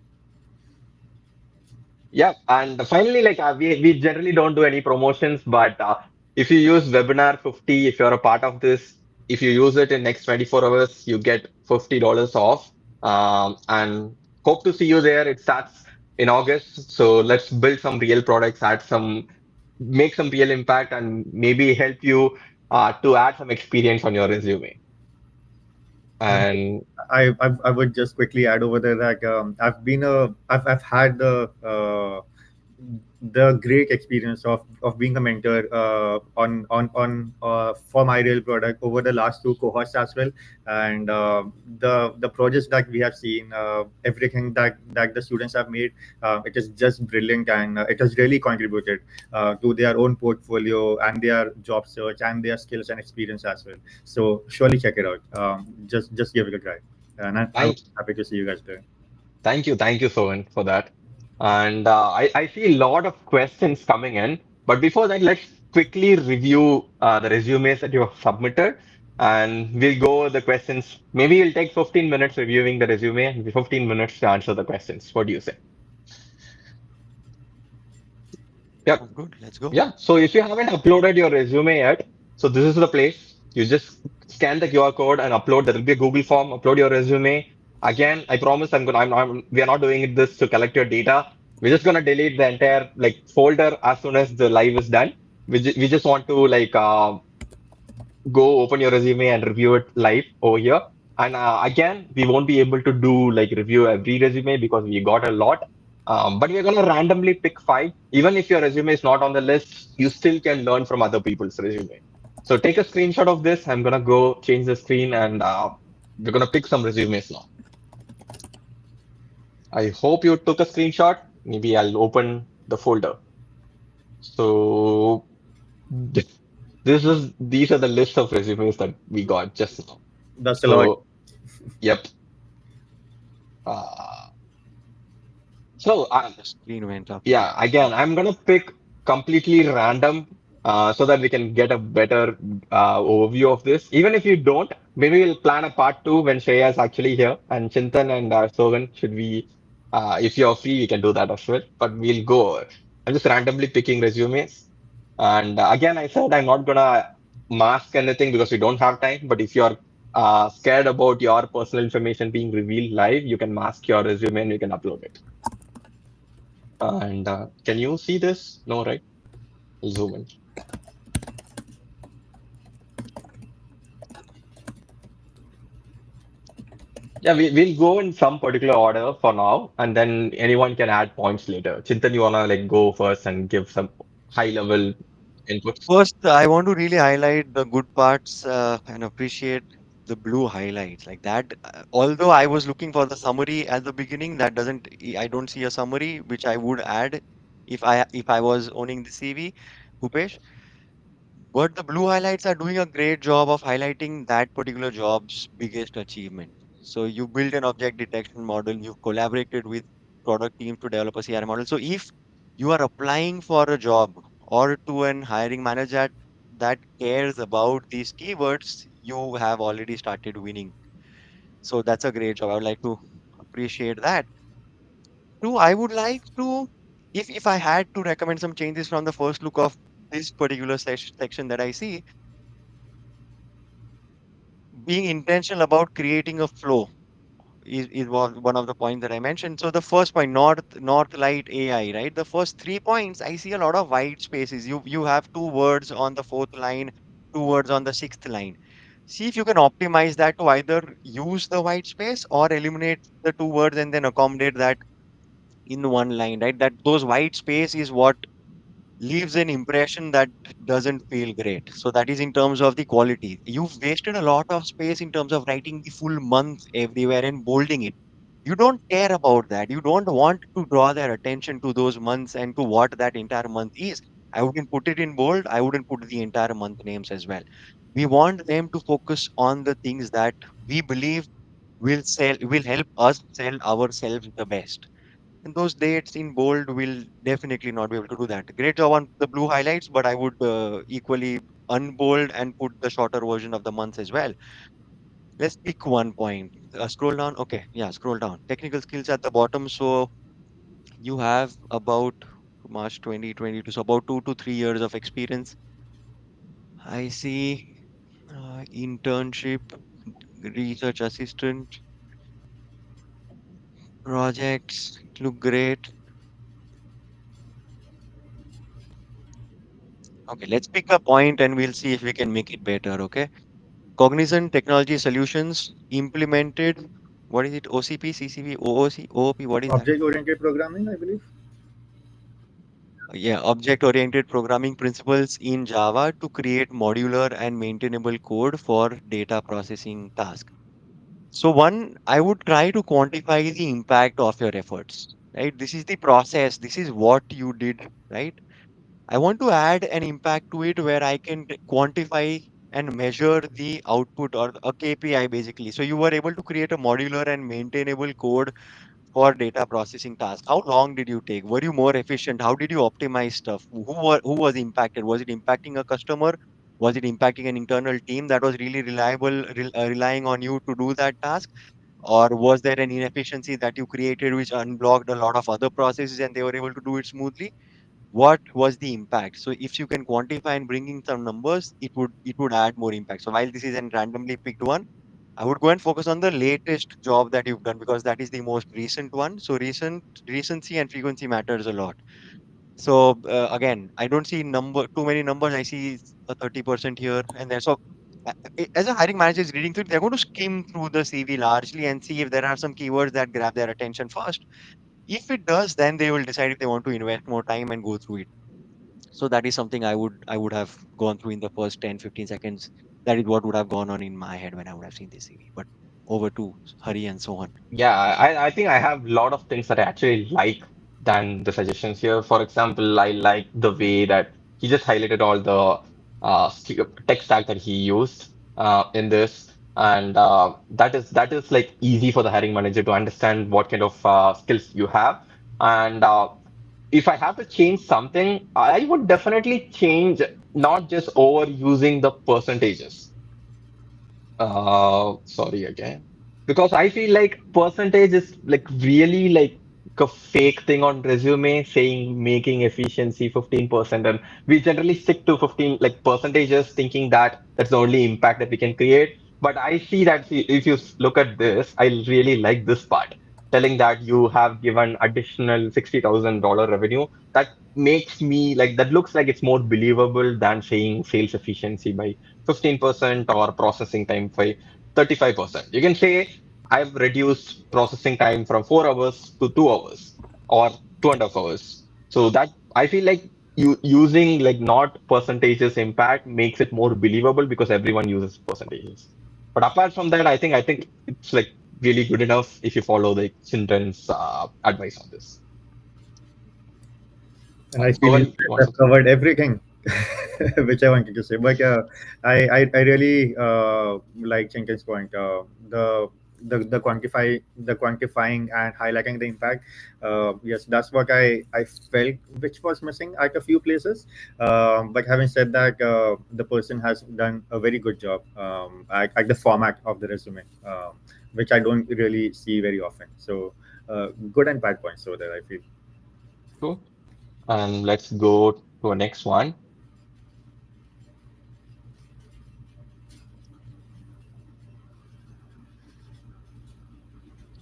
yeah, and finally, like we generally don't do any promotions, but if you use Webinar 50, if you're a part of this, if you use it in next 24 hours, you get $50 off. And hope to see you there. It starts in August, so let's build some real products, make some real impact, and maybe help you to add some experience on your resume. And And I would just quickly add over there that I've had the great experience of being a mentor on for my real product over the last two cohorts as well, and the projects that we have seen, everything that the students have made, it is just brilliant, and it has really contributed to their own portfolio and their job search and their skills and experience as well. So surely check it out. Just give it a try, and I'm thank happy to see you guys there. Thank you, Sohan, for that. And I see a lot of questions coming in. But before that, let's quickly review the resumes that you have submitted. And we'll go over the questions. Maybe we'll take 15 minutes reviewing the resume and 15 minutes to answer the questions. What do you say? Yep. Sounds good. Let's go. Yeah. So if you haven't uploaded your resume yet, so this is the place. You just scan the QR code and upload. There will be a Google form. Upload your resume. Again, I promise we are not doing this to collect your data. We're just gonna delete the entire like folder as soon as the live is done. We just want to like go open your resume and review it live over here. And again, we won't be able to do like review every resume because we got a lot. But we're gonna randomly pick five. Even if your resume is not on the list, you still can learn from other people's resume. So take a screenshot of this. I'm gonna go change the screen and we're gonna pick some resumes now. I hope you took a screenshot. Maybe I'll open the folder. So these are the list of resumes that we got just now. That's a lot. So yep. Uh, so The screen went up. yeah, again, I'm gonna pick completely random so that we can get a better overview of this. Even if you don't, maybe we'll plan a part two when Shreya is actually here and Chintan and Sogan should we, if you're free, we can do that as well. But we'll go. I'm just randomly picking resumes. And again, I said I'm not gonna mask anything because we don't have time. But if you're scared about your personal information being revealed live, you can mask your resume and you can upload it. And can you see this? No, right? Zoom in. Yeah, we'll go in some particular order for now, and then anyone can add points later. Chintan, you wanna like go first and give some high level inputs? First, I want to really highlight the good parts and appreciate the blue highlights like that. Although I was looking for the summary at the beginning, that doesn't. I don't see a summary which I would add if I was owning the CV, Bhupesh. But the blue highlights are doing a great job of highlighting that particular job's biggest achievement. So you built an object detection model, you've collaborated with product team to develop a CRM model. So if you are applying for a job or to an hiring manager that cares about these keywords, you have already started winning. So that's a great job. I would like to appreciate that. Two, I would like to, if I had to recommend some changes from the first look of this particular section that I see, being intentional about creating a flow is one of the points that I mentioned. So the first point, North Light AI, right? The first 3 points, I see a lot of white spaces. You have two words on the fourth line, two words on the sixth line. See if you can optimize that to either use the white space or eliminate the two words and then accommodate that in one line, right? That those white space is what leaves an impression that doesn't feel great. So that is in terms of the quality. You've wasted a lot of space in terms of writing the full month everywhere and bolding it. You don't care about that. You don't want to draw their attention to those months and to what that entire month is. I wouldn't put it in bold. I wouldn't put the entire month names as well. We want them to focus on the things that we believe will help us sell ourselves the best. And those dates in bold will definitely not be able to do that. Great job on the blue highlights, but I would equally unbold and put the shorter version of the months as well. Let's pick one point. Scroll down. Okay, yeah, scroll down. Technical skills at the bottom. So you have about March 2022, so about 2 to 3 years of experience. I see internship, research assistant, projects look great. Okay, let's pick a point and we'll see if we can make it better. Okay, Cognizant Technology Solutions implemented. What is it? OCP, CCP, OOC, OOP. What is that? Object-oriented programming, I believe. Yeah, object-oriented programming principles in Java to create modular and maintainable code for data processing tasks. So one, I would try to quantify the impact of your efforts, right? This is the process. This is what you did, right? I want to add an impact to it where I can quantify and measure the output or a KPI basically. So you were able to create a modular and maintainable code for data processing tasks. How long did you take? Were you more efficient? How did you optimize stuff? Who was impacted? Was it impacting a customer? Was it impacting an internal team that was really relying on you to do that task? Or was there an inefficiency that you created which unblocked a lot of other processes and they were able to do it smoothly? What was the impact? So if you can quantify and bring in some numbers, it would add more impact. So while this is a randomly picked one, I would go and focus on the latest job that you've done because that is the most recent one. So recency and frequency matters a lot. So again, I don't see too many numbers. I see a 30% here and there. So as a hiring manager is reading through it, they're going to skim through the CV largely and see if there are some keywords that grab their attention first. If it does, then they will decide if they want to invest more time and go through it. So that is something I would have gone through in the first 10-15 seconds. That is what would have gone on in my head when I would have seen this CV. But over to Hari and Sohan. Yeah, I think I have a lot of things that I actually like than the suggestions here. For example, I like the way that he just highlighted all the tech stack that he used in this, and that is like easy for the hiring manager to understand what kind of skills you have. And if I have to change something, I would definitely change not just overusing the percentages. Sorry again. Because I feel like percentage is like really like a fake thing on resume saying making efficiency 15%, and we generally stick to 15 like percentages thinking that that's the only impact that we can create. But I see that if you look at this, I really like this part telling that you have given additional $60,000 revenue. That makes me like that looks like it's more believable than saying sales efficiency by 15% or processing time by 35%. You can say I've reduced processing time from 4 hours to 2 hours or 2.5 hours. So that I feel like you using like not percentages impact makes it more believable because everyone uses percentages. But apart from that, I think it's like really good enough if you follow the children's advice on this. And I So feel you when you guys want have covered everything which I wanted to say. But I really like Chintan's point. The quantifying and highlighting the impact. Yes, that's what I felt which was missing at a few places. But having said that, the person has done a very good job at the format of the resume, which I don't really see very often. So good and bad points over there, I feel. to, and let's go to our next one.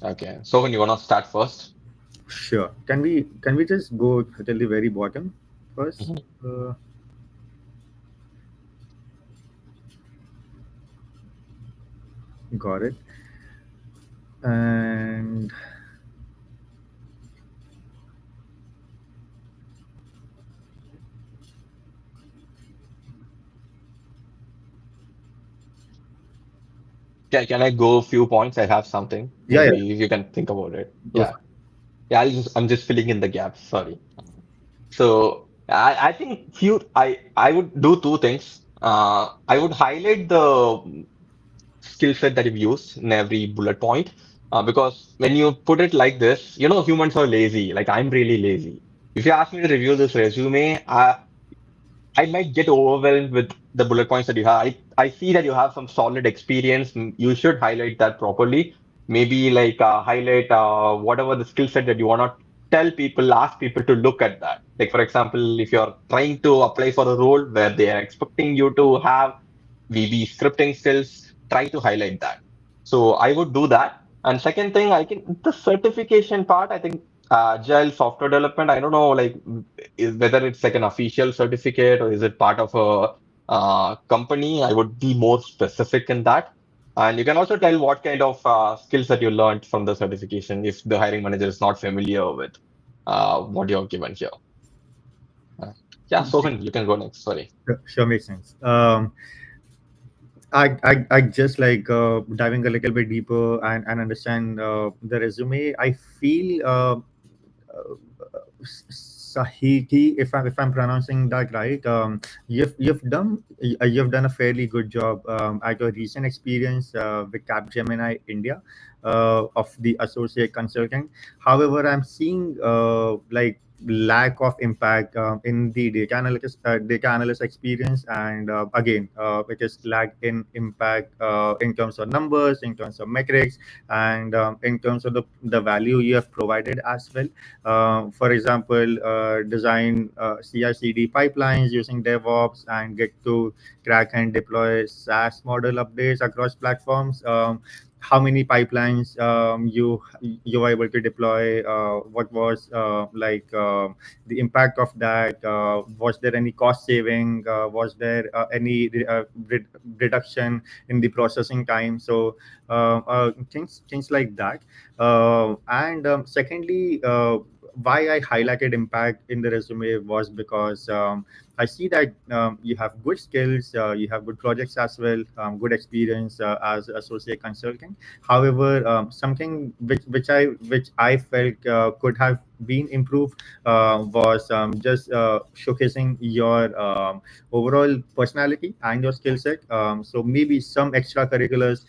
Okay, so when you want to start first? Sure. Can we just go till the very bottom first? Mhm. Uh, got it. And Can I go a few points? I have something. yeah, yeah, Maybe if you can think about it. go Yeah. for it. Yeah, I'm just filling in the gaps. Sorry. So I think I would do two things. I would highlight the skill set that you've used in every bullet point. Because when you put it like this, humans are lazy. Like I'm really lazy. If you ask me to review this resume, I might get overwhelmed with the bullet points that you have. I see that you have some solid experience. You should highlight that properly. Maybe like highlight whatever the skill set that you want to tell people, ask people to look at that. Like, for example, if you're trying to apply for a role where they are expecting you to have VB scripting skills, try to highlight that. So I would do that. And second thing, I think the certification part, I think agile software development, I don't know, like whether it's like an official certificate or is it part of a company. I would be more specific in that. And you can also tell what kind of skills that you learned from the certification if the hiring manager is not familiar with what you're given here. Uh, yeah, Sohan, you can go next. Sorry. Sure, makes sense. I just like diving a little bit deeper and understand the resume. I feel Sahiti, if I'm pronouncing that right, you've done a fairly good job at your recent experience with Capgemini India of the associate consultant. However, I'm seeing like lack of impact in the data analyst experience, and again, it is lack in impact in terms of numbers, in terms of metrics, and in terms of the value you have provided as well. For example, design CI/CD pipelines using DevOps and get to crack and deploy SaaS model updates across platforms. How many pipelines you were able to deploy? What was the impact of that? Was there any cost saving? Was there any reduction in the processing time? So things like that. And secondly, why I highlighted impact in the resume was because I see that you have good skills, you have good projects as well, good experience as associate consultant. However, something which I felt could have been improved was just showcasing your overall personality and your skill set. So maybe some extracurriculars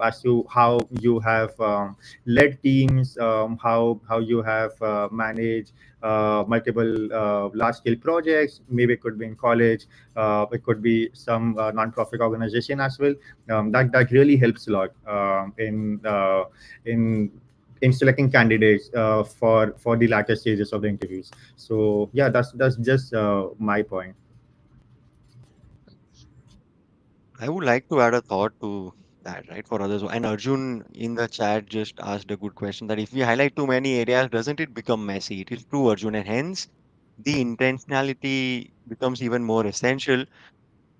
as to how you have led teams, how you have managed multiple large scale projects. Maybe it could be in college, it could be some non-profit organization as well. That really helps a lot in in selecting candidates for the latter stages of the interviews. So yeah, that's just my point. I would like to add a thought to that, right, for others. And Arjun in the chat just asked a good question that if we highlight too many areas, doesn't it become messy? It is true, Arjun, and hence the intentionality becomes even more essential.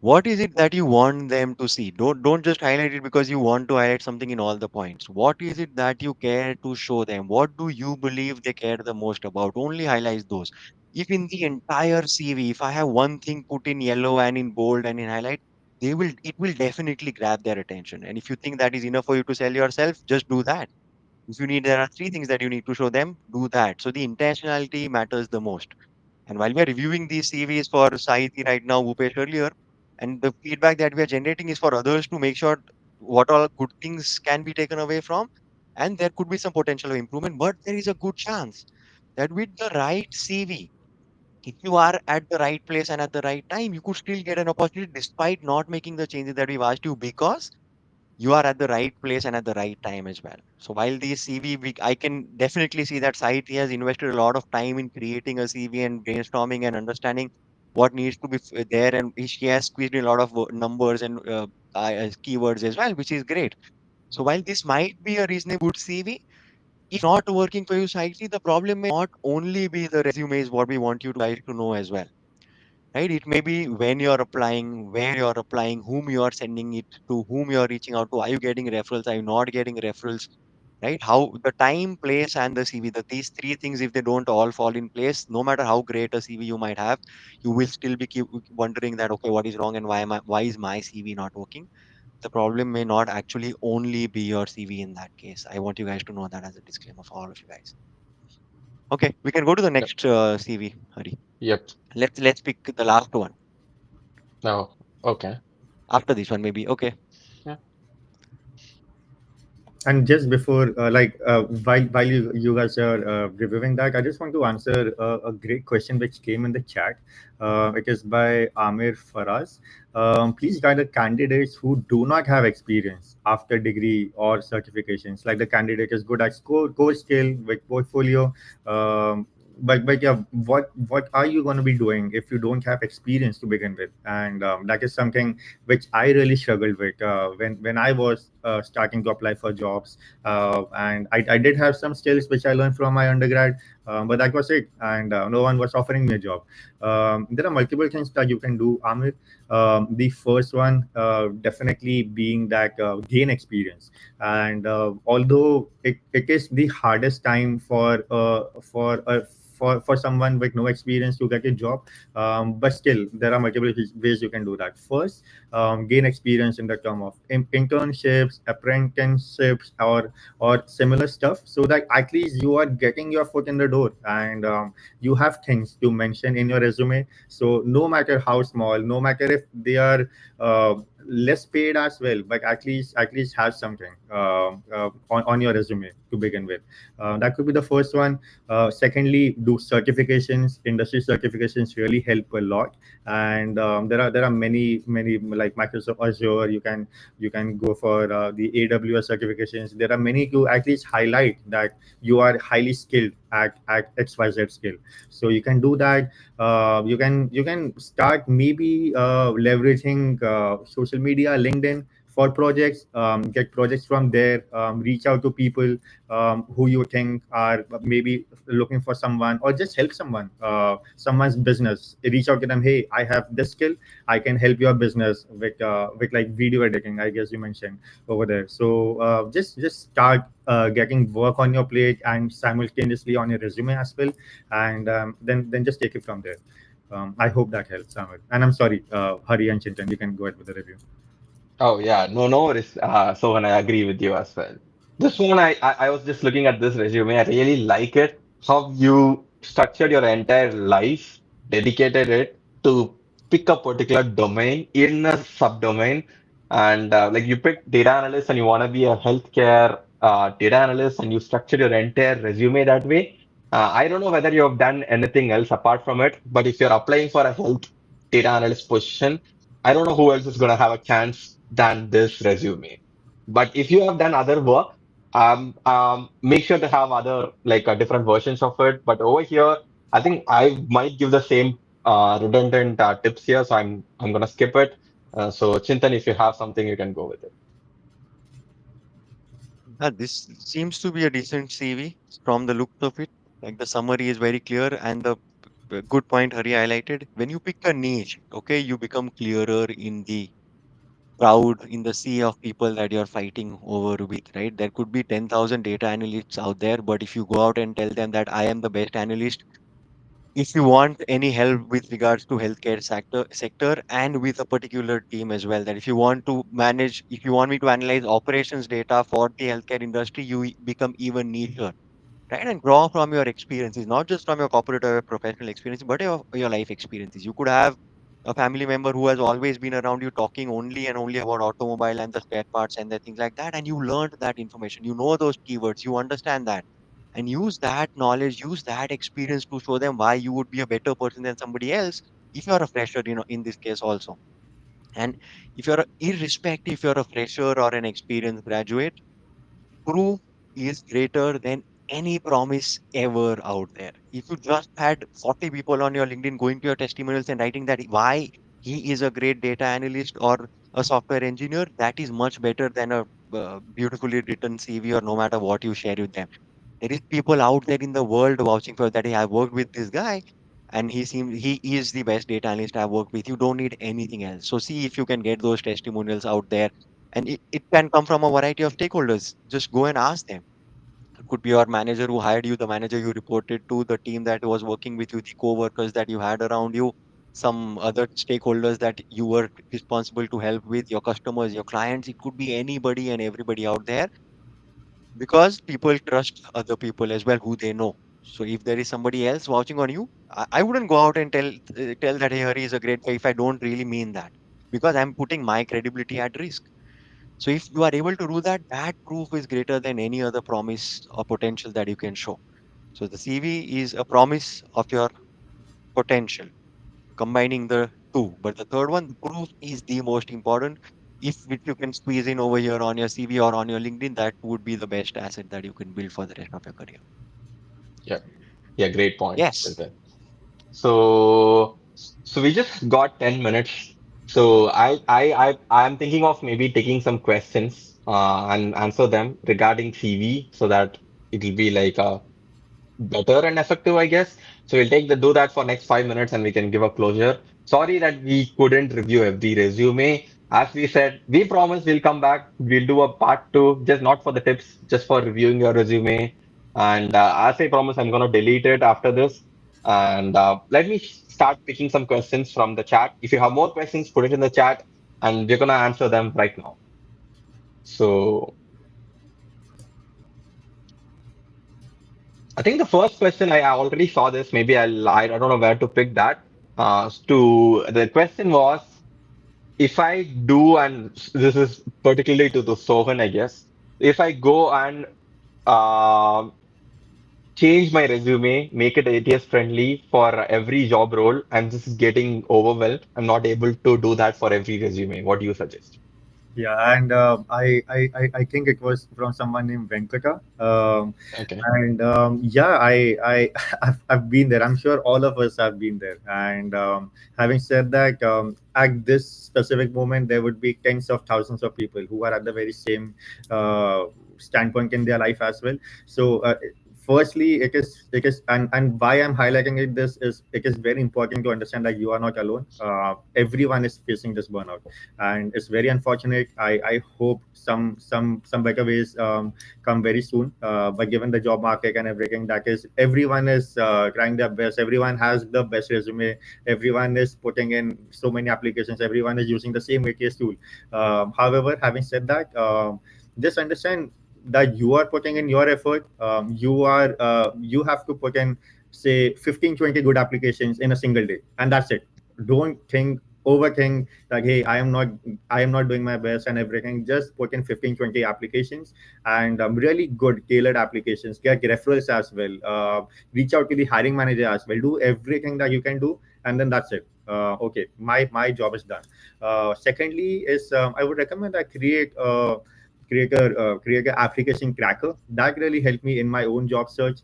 What is it that you want them to see? Don't just highlight it because you want to highlight something in all the points. What is it that you care to show them? What do you believe they care the most about? Only highlight those. If in the entire CV, if I have one thing put in yellow and in bold and in highlight, it will definitely grab their attention. And if you think that is enough for you to sell yourself, just do that. If you need, there are three things that you need to show them, do that. So the intentionality matters the most. And while we are reviewing these CVs for Sahiti right now, Bhupesh earlier, and the feedback that we are generating is for others to make sure what all good things can be taken away from, and there could be some potential of improvement, but there is a good chance that with the right CV, if you are at the right place and at the right time, you could still get an opportunity despite not making the changes that we've asked you because you are at the right place and at the right time as well. So while the CV, I can definitely see that Saiti has invested a lot of time in creating a CV and brainstorming and understanding what needs to be there, and she has squeezed in a lot of numbers and keywords as well, which is great. So while this might be a reasonably good CV, if not working for you, Saiti, the problem may not only be the resume is what we want you guys to know as well, right? It may be when you're applying, where you're applying, whom you are sending it to, whom you're reaching out to. Are you getting referrals? Are you not getting referrals? Right? How the time, place, and the CV, that these three things, if they don't all fall in place, no matter how great a CV you might have, you will still be keep wondering that okay, what is wrong and why is my CV not working? The problem may not actually only be your CV in that case. I want you guys to know that as a disclaimer for all of you guys. Okay, we can go to the Yep. next CV, Hari. Yep. Let's pick the last one No. Okay. after this one, maybe. Okay. Yeah. And just before, while you guys are reviewing that, I just want to answer a great question which came in the chat. It is by Amir Faraz. Please guide the candidates who do not have experience after degree or certifications. Like the candidate is good at core skill with portfolio, but yeah, what are you going to be doing if you don't have experience to begin with? And that is something which I really struggled with when I was starting to apply for jobs. And I did have some skills which I learned from my undergrad, but that was it. And no one was offering me a job. There are multiple things that you can do, Amir. The first one definitely being that gain experience. And although it is the hardest time for someone with no experience to get a job, but still there are multiple ways you can do that. First, gain experience in the term of internships, apprenticeships, or similar stuff, so that at least you are getting your foot in the door, and you have things to mention in your resume. So no matter how small, no matter if they are less paid as well, but at least have something on your resume to begin with. That could be the first one. Secondly, do certifications. Industry certifications really help a lot, and there are many like Microsoft Azure. You can go for the AWS certifications. There are many to at least highlight that you are highly skilled at XYZ skill. So you can do that. You can start maybe leveraging social media, LinkedIn, for projects. Get projects from there. Reach out to people who you think are maybe looking for someone, or just help someone's business. Reach out to them. Hey, I have this skill. I can help your business with like video editing, I guess you mentioned over there. So just start getting work on your plate and simultaneously on your resume as well, and then just take it from there. I hope that helps, Samir. And I'm sorry, Hari and Chintan, you can go ahead with the review. Oh yeah, no worries. So when I agree with you as well. This one, I was just looking at this resume. I really like it. How you structured your entire life, dedicated it to pick a particular domain in a subdomain, and like you picked data analyst and you want to be a healthcare data analyst, and you structured your entire resume that way. I don't know whether you have done anything else apart from it, but if you're applying for a health data analyst position, I don't know who else is going to have a chance than this resume. But if you have done other work, make sure to have other like different versions of it. But over here, I think I might give the same redundant tips here, so I'm gonna skip it. So Chintan, if you have something, you can go with it. This seems to be a decent CV from the looks of it. Like the summary is very clear, and the good point Hari highlighted. When you pick a niche, okay, you become clearer in the crowd, in the sea of people that you're fighting over with, right? There could be 10,000 data analysts out there, but if you go out and tell them that I am the best analyst, if you want any help with regards to healthcare sector and with a particular team as well, that if you want to manage, if you want me to analyze operations data for the healthcare industry, you become even nicher, right? And draw from your experiences, not just from your corporate or your professional experience, but your life experiences. You could have a family member who has always been around you talking only and only about automobile and the spare parts and the things like that, and you learned that information, you know those keywords, you understand that, and use that knowledge, use that experience to show them why you would be a better person than somebody else if you're a fresher, in this case also. And if irrespective if you're a fresher or an experienced graduate, proof is greater than any promise ever out there. If you just had 40 people on your LinkedIn going to your testimonials and writing that why he is a great data analyst or a software engineer, that is much better than a beautifully written CV or no matter what you share with them. There is people out there in the world vouching for that. Hey, I worked with this guy and he is the best data analyst I worked with. You don't need anything else. So see if you can get those testimonials out there. And it can come from a variety of stakeholders. Just go and ask them. It could be your manager who hired you, the manager you reported to, the team that was working with you, the co-workers that you had around you, some other stakeholders that you were responsible to help with, your customers, your clients. It could be anybody and everybody out there, because people trust other people as well who they know. So if there is somebody else vouching on you, I wouldn't go out and tell that hey, Hari is a great guy if I don't really mean that, because I'm putting my credibility at risk. So if you are able to do that, that proof is greater than any other promise or potential that you can show. So the CV is a promise of your potential, combining the two. But the third one, the proof is the most important. If which you can squeeze in over here on your CV or on your LinkedIn, that would be the best asset that you can build for the rest of your career. Yeah. Yeah, great point. Yes. So, so we just got 10 minutes. So I'm thinking of maybe taking some questions, and answer them regarding CV so that it'll be like a better and effective, I guess. So we'll do that for next 5 minutes and we can give a closure. Sorry that we couldn't review every resume. As we said, we promise we'll come back. We'll do a part two, just not for the tips, just for reviewing your resume. And as I promise, I'm going to delete it after this. And let me start picking some questions from the chat. If you have more questions, put it in the chat and we're going to answer them right now. So I think the first question I already saw this. Maybe I don't know where to pick that. To the question was, if I do, and this is particularly to the Sohan, I guess, if I go and uh, change my resume, make it ATS friendly for every job role, I'm just getting overwhelmed. I'm not able to do that for every resume. What do you suggest? Yeah, and I think it was from someone named Venkata. Okay. And yeah, I've been there. I'm sure all of us have been there. And having said that, at this specific moment, there would be tens of thousands of people who are at the very same uh, standpoint in their life as well. So firstly, it is and why I'm highlighting this is it is very important to understand that you are not alone. Everyone is facing this burnout, and it's very unfortunate. I hope some better ways come very soon. But given the job market and everything, that is, everyone is trying their best. Everyone has the best resume. Everyone is putting in so many applications. Everyone is using the same ATS tool. However, having said that, just understand that you are putting in your effort. You have to put in, say, 15, 20 good applications in a single day, and that's it. Don't overthink like, hey, I am not doing my best and everything. Just put in 15, 20 applications, and really good tailored applications. Get referrals as well. Reach out to the hiring manager as well. Do everything that you can do, and then that's it. Okay, my job is done. Secondly is, I would recommend I create a application tracker that really helped me in my own job search.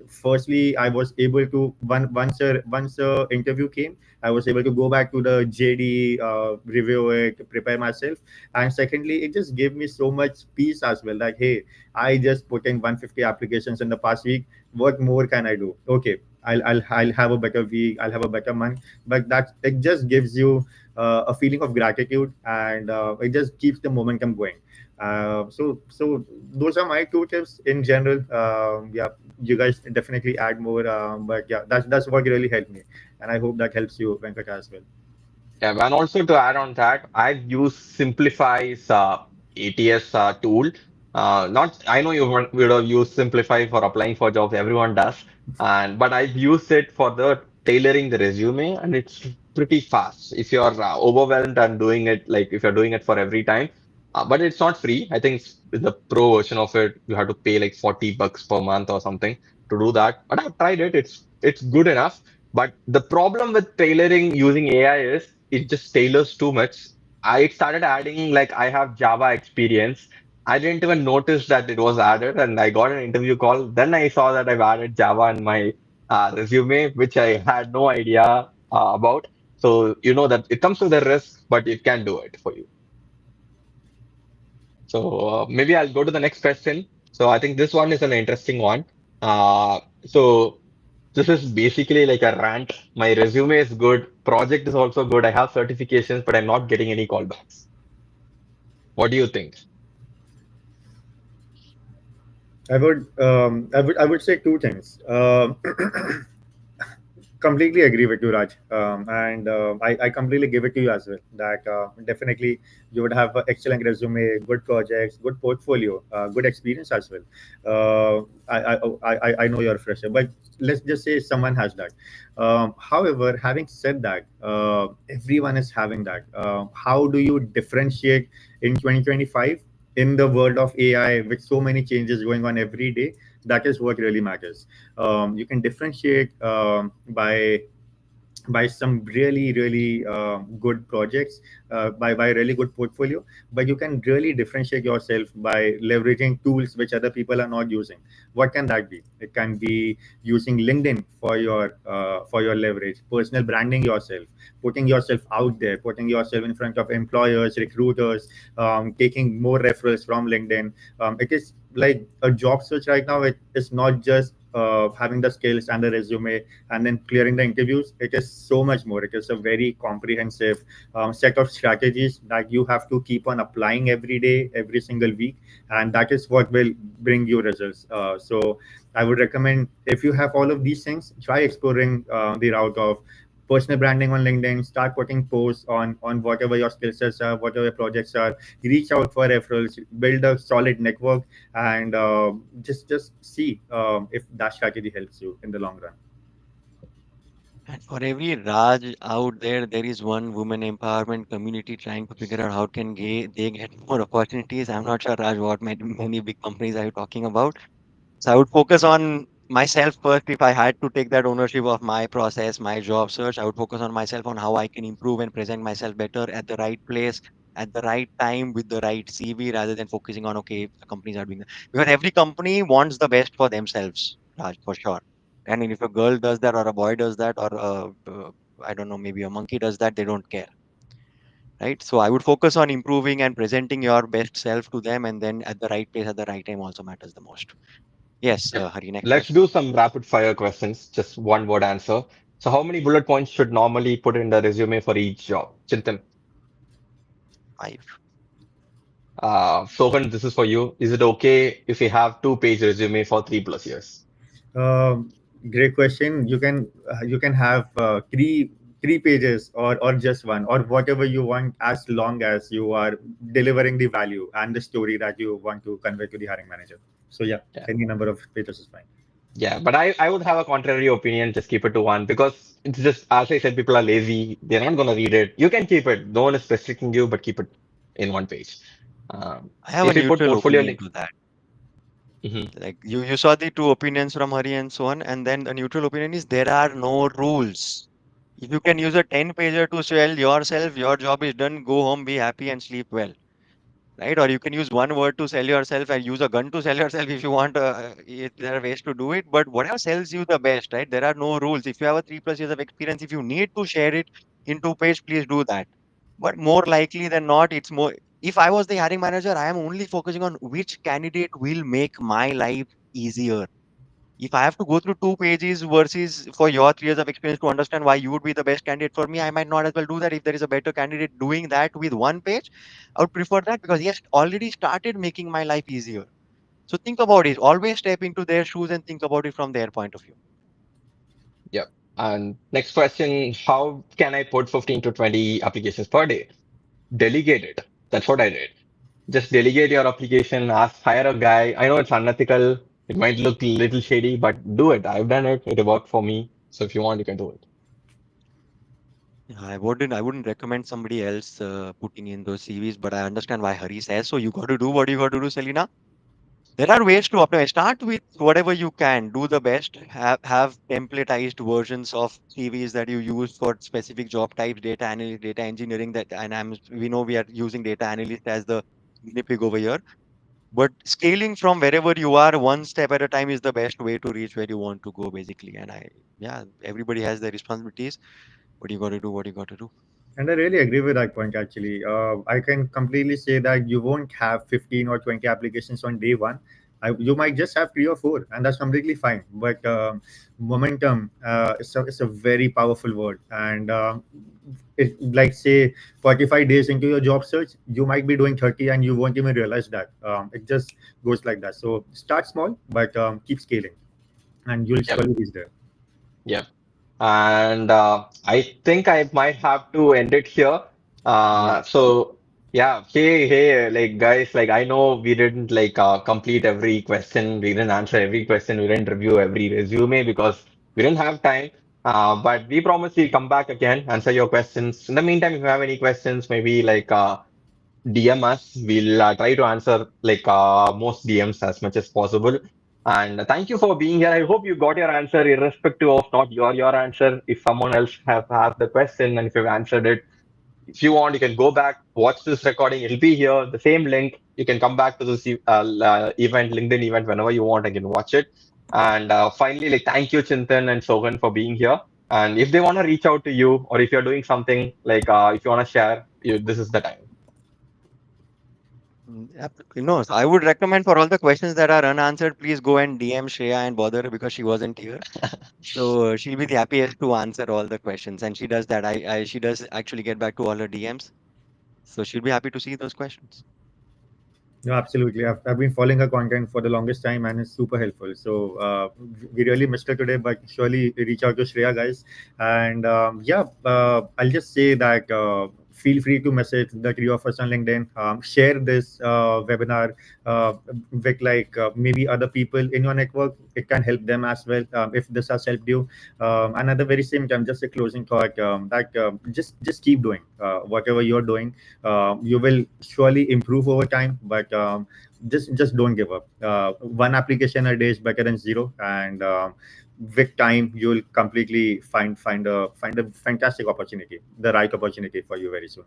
Firstly, I was able to, once a interview came, I was able to go back to the JD, review it, prepare myself. And secondly, it just gave me so much peace as well. Like, hey, I just put in 150 applications in the past week. What more can I do? Okay, I'll have a better week. I'll have a better month. But that, it just gives you a feeling of gratitude, and it just keeps the momentum going. So those are my two tips in general. Yeah, you guys definitely add more, but yeah, that's what really helped me, and I hope that helps you, Venkat, as well. Yeah, and also to add on that, I've used Simplify's ATS tool. Not, I know would have used Simplify for applying for jobs. Everyone does, and but I've used it for the tailoring the resume, and it's pretty fast. If you're overwhelmed and doing it, like if you're doing it for every time, but it's not free. I think the pro version of it, you have to pay like $40 per month or something to do that. But I've tried it. It's good enough. But the problem with tailoring using AI is it just tailors too much. I started adding, like, I have Java experience. I didn't even notice that it was added, and I got an interview call. Then I saw that I've added Java in my resume, which I had no idea about. So you know that it comes with a risk, but it can do it for you. So maybe I'll go to the next question. So I think this one is an interesting one. So this is basically like a rant. My resume is good. Project is also good. I have certifications, but I'm not getting any callbacks. What do you think? I would say two things. Completely agree with you, Raj. And I completely give it to you as well. That definitely you would have an excellent resume, good projects, good portfolio, good experience as well. I know you're a fresher, but let's just say someone has that. However, having said that, everyone is having that. How do you differentiate in 2025 in the world of AI with so many changes going on every day? That is what really matters. You can differentiate by some really good projects, by really good portfolio, but you can really differentiate yourself by leveraging tools which other people are not using. What can that be? It can be using LinkedIn for your leverage, personal branding yourself, putting yourself out there, putting yourself in front of employers, recruiters, taking more referrals from LinkedIn. It is like a job search right now. It is not just having the skills and the resume and then clearing the interviews. It is so much more. It is a very comprehensive set of strategies that you have to keep on applying every day, every single week, and that is what will bring you results. So I would recommend, if you have all of these things, try exploring the route of personal branding on LinkedIn. Start putting posts on whatever your skill sets are, whatever your projects are. Reach out for referrals, build a solid network, and just see if that strategy helps you in the long run. And for every Raj out there, there is one women empowerment community trying to figure out how can they get more opportunities. I'm not sure, Raj, what many big companies are you talking about. So I would focus on myself first. If I had to take that ownership of my process, my job search, I would focus on myself, on how I can improve and present myself better at the right place, at the right time, with the right CV, rather than focusing on, okay, if the companies are doing that. Because every company wants the best for themselves, Raj, for sure. And if a girl does that, or a boy does that, or I don't know, maybe a monkey does that, they don't care, right? So I would focus on improving and presenting your best self to them, and then at the right place, at the right time also matters the most. Yes, Yep. Hari, next Let's question. do some rapid fire questions, just one word answer. So how many bullet points should normally put in the resume for each job? Chintan, Five. Sohan, this is for you. Is it okay if we have two-page resume for 3+ years? Um, Great question. You can have three pages or just one or whatever you want, as long as you are delivering the value and the story that you want to convey to the hiring manager. So yeah, Yeah. any number of pages is fine. Yeah, but I would have a contrary opinion. Just keep it to one because it's just, as I said, people are lazy. They're not going to read it. You can keep it. No one is restricting you, but keep it in one page. I have a If we put neutral portfolio opinion link, to that. Mhm. Like you saw the two opinions from Hari and so on, and then the neutral opinion is there are no rules. If you can use a 10 pager to sell yourself, your job is done. Go home, be happy, and sleep well. Right? Or you can use one word to sell yourself and use a gun to sell yourself if you want. There are ways to do it, but whatever sells you the best, right? There are no rules. If you have a 3+ years of experience, if you need to share it in 2 page, please do that. But more likely than not, it's more. If I was the hiring manager, I am only focusing on which candidate will make my life easier. If I have to go through 2 pages versus for your 3 years of experience to understand why you would be the best candidate for me, I might not as well do that. If there is a better candidate doing that with 1 page, I would prefer that, because he has already started making my life easier. So think about it. Always step into their shoes and think about it from their point of view. Yep. And next question, how can I put 15 to 20 applications per day? Delegate it. That's what I did. Just delegate your application, ask, hire a guy. I know it's unethical. It might look a little shady, but do it. I've done it. It worked for me. So if you want, you can do it. I wouldn't recommend somebody else putting in those CVs, but I understand why Hari says so. You got to do what you got to do, Selina. There are ways to optimize. Start with whatever you can. Do the best. Have templatized versions of CVs that you use for specific job types, data analyst, data engineering. We know we are using data analyst as the guinea pig over here. But scaling from wherever you are, one step at a time, is the best way to reach where you want to go, basically. Yeah, everybody has their responsibilities, but you got to do what you got to do. And I really agree with that point, actually. I can completely say that you won't have 15 or 20 applications on day one. You might just have three or four, and that's completely fine. But momentum is a very powerful word. And it, like, say, 45 days into your job search, you might be doing 30 and you won't even realize that. It just goes like that. So start small, but keep scaling, and you'll Yep. surely reach there. Yep. and I think I might have to end it here. Yeah. So yeah, hey, like guys, like I know we didn't like complete every question, we didn't answer every question, we didn't review every resume because we didn't have time. But we promise we'll come back again, answer your questions. In the meantime, if you have any questions, maybe like DM us. We'll try to answer like most DMs as much as possible. And thank you for being here. I hope you got your answer, irrespective of not your answer. If someone else have asked the question and if you've answered it, if you want, you can go back, watch this recording. It'll be here, the same link. You can come back to this event, LinkedIn event, whenever you want. I can watch it. And finally, like thank you, Chintan and Sohan, for being here. And if they want to reach out to you, or if you're doing something like if you want to share, this is the time. No, so I would recommend for all the questions that are unanswered, please go and DM Shreya and bother her because she wasn't here. So she'll be the happiest to answer all the questions, and she does that. She does actually get back to all her DMs, so she'll be happy to see those questions. No, absolutely. I've been following her content for the longest time and it's super helpful. So we really missed her today, but surely reach out to Shreya, guys. And I'll just say that feel free to message the three of us on LinkedIn. Share this webinar with maybe other people in your network. It can help them as well if this has helped you. And at the very same time, just a closing thought just keep doing whatever you're doing. You will surely improve over time, but just don't give up. One application a day is better than zero, and with time you'll completely find a fantastic opportunity, the right opportunity for you very soon.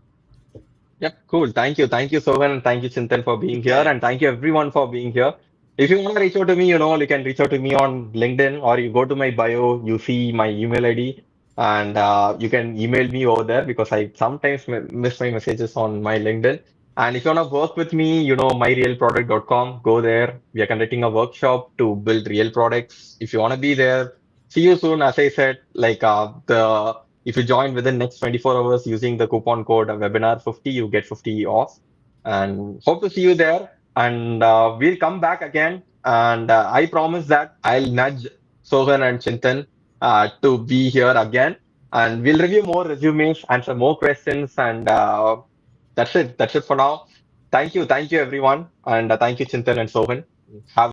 Yep, cool. Thank you, Sohan, and thank you, Chintan, for being here, Yeah. and thank you everyone for being here. If you want to reach out to me, you can reach out to me on LinkedIn, or you go to my bio, you see my email ID, and you can email me over there because I sometimes miss my messages on my LinkedIn. And if you want to work with me, myrealproduct.com, go there. We are conducting a workshop to build real products. If you want to be there, see you soon. As I said, like the if you join within next 24 hours using the coupon code webinar 50, you get 50 off. And hope to see you there. And we'll come back again. And I promise that I'll nudge Sohan and Chintan to be here again. And we'll review more resumes, answer more questions. And that's it. That's it for now. Thank you. Thank you, everyone. And thank you, Chintan and Sohan. Have